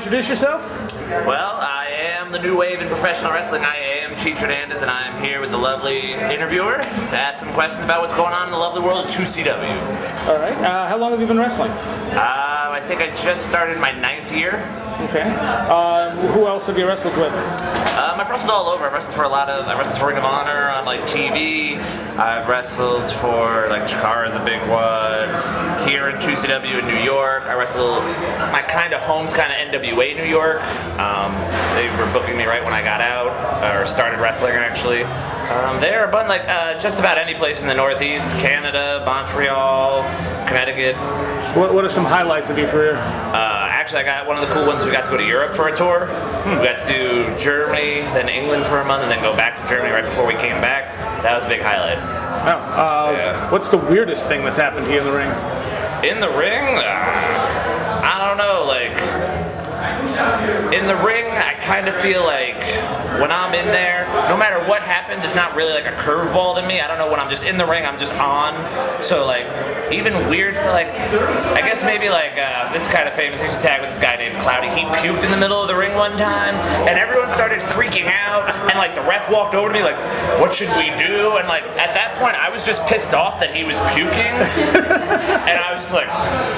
introduce yourself? Well, I am the new wave in professional wrestling. I am Cheech Hernandez, and I am here with the lovely interviewer to ask some questions about what's going on in the lovely world of 2CW. All right. How long have you been wrestling? I think I just started my 9th year. Okay. Who else have you wrestled with? I've wrestled all over. I've wrestled for I wrestled for Ring of Honor on like TV. I've wrestled for like Chikara's a big one. Here in 2CW in New York. I wrestled my kind of home's kind of NWA New York. They were booking me right when I got out, or started wrestling actually. There, but like just about any place in the Northeast, Canada, Montreal, Connecticut. What are some highlights of your career? Actually, I got one of the cool ones. We got to go to Europe for a tour. We got to do Germany, then England for a month, and then go back to Germany right before we came back. That was a big highlight. Oh, yeah. What's the weirdest thing that's happened to you in the ring? In the ring? I don't know, like, in the ring, I kind of feel like when I'm in there, no matter what happens, it's not really like a curveball to me. I don't know, when I'm just in the ring, I'm just on. So like, even weird stuff, like, I guess maybe like, this kind of famous, I used to tag with this guy named Cloudy. He puked in the middle of the ring one time, and everyone started freaking out, and like the ref walked over to me like, what should we do? And like, at that point, I was just pissed off that he was puking, and I was just like,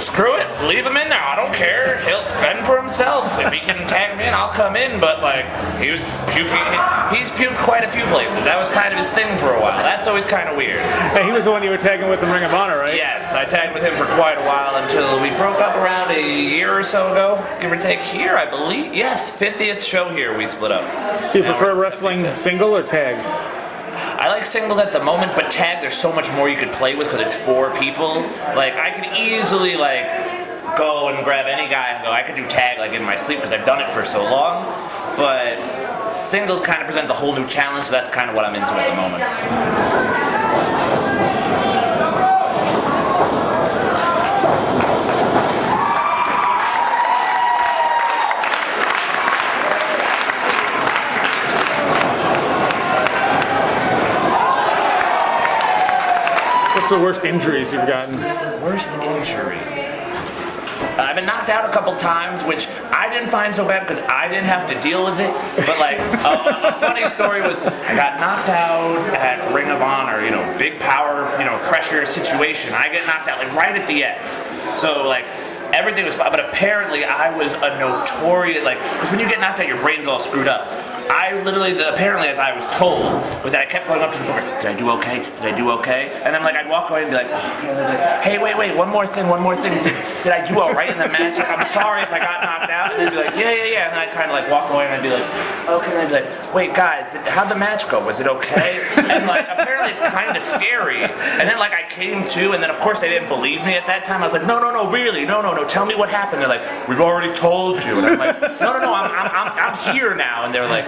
screw it, leave him in there, I don't care, he'll fend for himself. If he can tag me in, I'll come in, but like, he was puking, he's puked quite a few places. That was kind of his thing for a while. That's always kind of weird. Hey, he was the one you were tagging with in Ring of Honor, right? Yes, I tagged with him for quite a while until we broke up around a year or so ago, give or take here, I believe. Yes, 50th show here we split up. Do you prefer wrestling single or tag? I like singles at the moment, but tag, there's so much more you could play with because it's 4 people. Like, I could easily, like, go and grab any guy and go, I could do tag, like, in my sleep because I've done it for so long. But singles kind of presents a whole new challenge, so that's kind of what I'm into at the moment. What's the worst injuries you've gotten? Worst injury? I've been knocked out a couple times, which I didn't find so bad because I didn't have to deal with it. But like, a funny story was I got knocked out at Ring of Honor, you know, big power, you know, pressure situation. I get knocked out like right at the end. So like, everything was fine, but apparently I was a notorious, like, because when you get knocked out, your brain's all screwed up. I literally, apparently as I was told, was that I kept going up to the booker, did I do okay? Did I do okay? And then like I'd walk away and be like, oh, hey, wait, one more thing. Did I do all right in the match? I'm sorry if I got knocked out. And they'd be like, yeah. And then I'd kind of like walk away and I'd be like, okay. And I'd be like, wait, guys, how'd the match go? Was it okay? And like, apparently it's kind of scary. And then like I came to, and then of course they didn't believe me at that time. I was like, no, really, no, tell me what happened. They're like, we've already told you. And I'm like, no, I'm here now. And they're like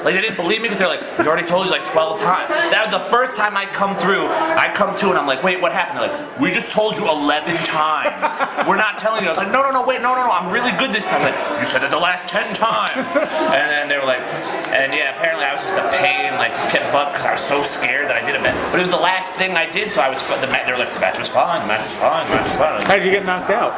they didn't believe me because they're like, we already told you like 12 times. That was the first time I come to and I'm like, wait, what happened? They're like, we just told you 11 times. We're not telling you. I was like, no, wait, no, I'm really good this time. Like, you said it the last 10 times. And then they were like, and yeah, apparently I was just a pain, like just kept butt because I was so scared that I did a match. But it was the last thing I did, so I was, they were like, the match was fine, the match was fine. How did you get knocked out?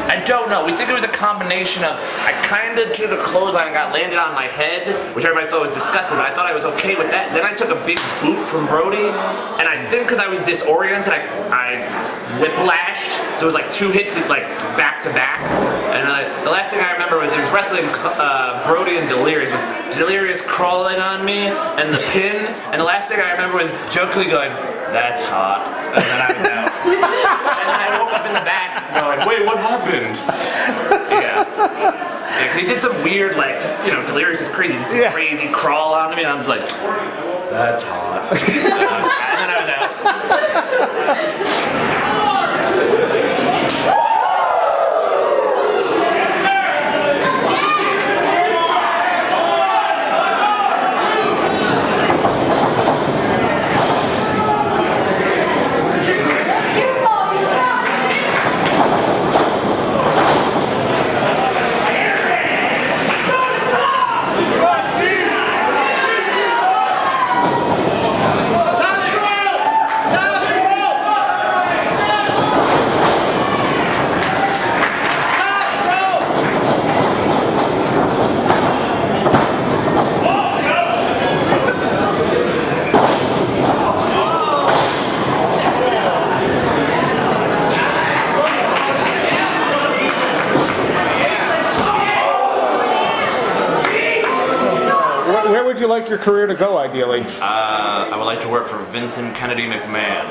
I don't know. We think it was a combination of, I kind of took a clothesline and got landed on my head, which everybody thought was disgusting, but I thought I was okay with that. Then I took a big boot from Brody, and I think because I was disoriented, I whiplashed, so it was like 2 hits like back to back. And the last thing I remember was it was wrestling Brody and Delirious. Was Delirious crawling on me and the pin, and the last thing I remember was jokingly going, that's hot, and then I was out. And then I woke up in the back going, wait, what happened? Yeah, cause he did some weird, like, just, you know, Delirious is crazy, this crazy crawl onto me, and I was like, that's hot. And then I was out. Where would you like your career to go, ideally? I would like to work for Vincent Kennedy McMahon.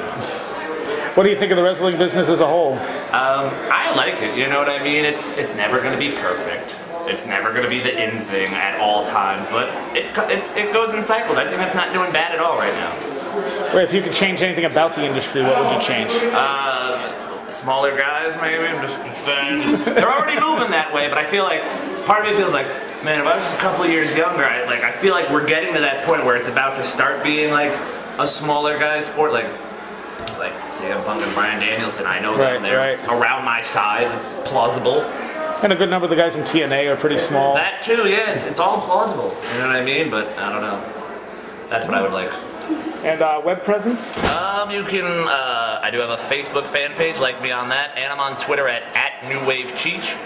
What do you think of the wrestling business as a whole? I like it, you know what I mean? It's never going to be perfect. It's never going to be the in thing at all times, but it goes in cycles. I think it's not doing bad at all right now. Wait, if you could change anything about the industry, what would you change? Smaller guys, maybe. I'm just saying. They're already moving that way, but I feel like part of me feels like, man, if I was just a couple of years younger, I feel like we're getting to that point where it's about to start being like a smaller guy sport, like say I'm Punk and Bryan Danielson. I know them. They're around my size. It's plausible. And a good number of the guys in TNA are pretty small. That too, yeah. It's all plausible. You know what I mean? But I don't know. That's what I would like. And web presence? You can. I do have a Facebook fan page. Like me on that, and I'm on Twitter at @NewWaveCheech.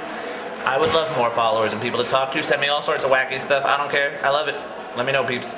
I would love more followers and people to talk to. Send me all sorts of wacky stuff. I don't care. I love it. Let me know, peeps.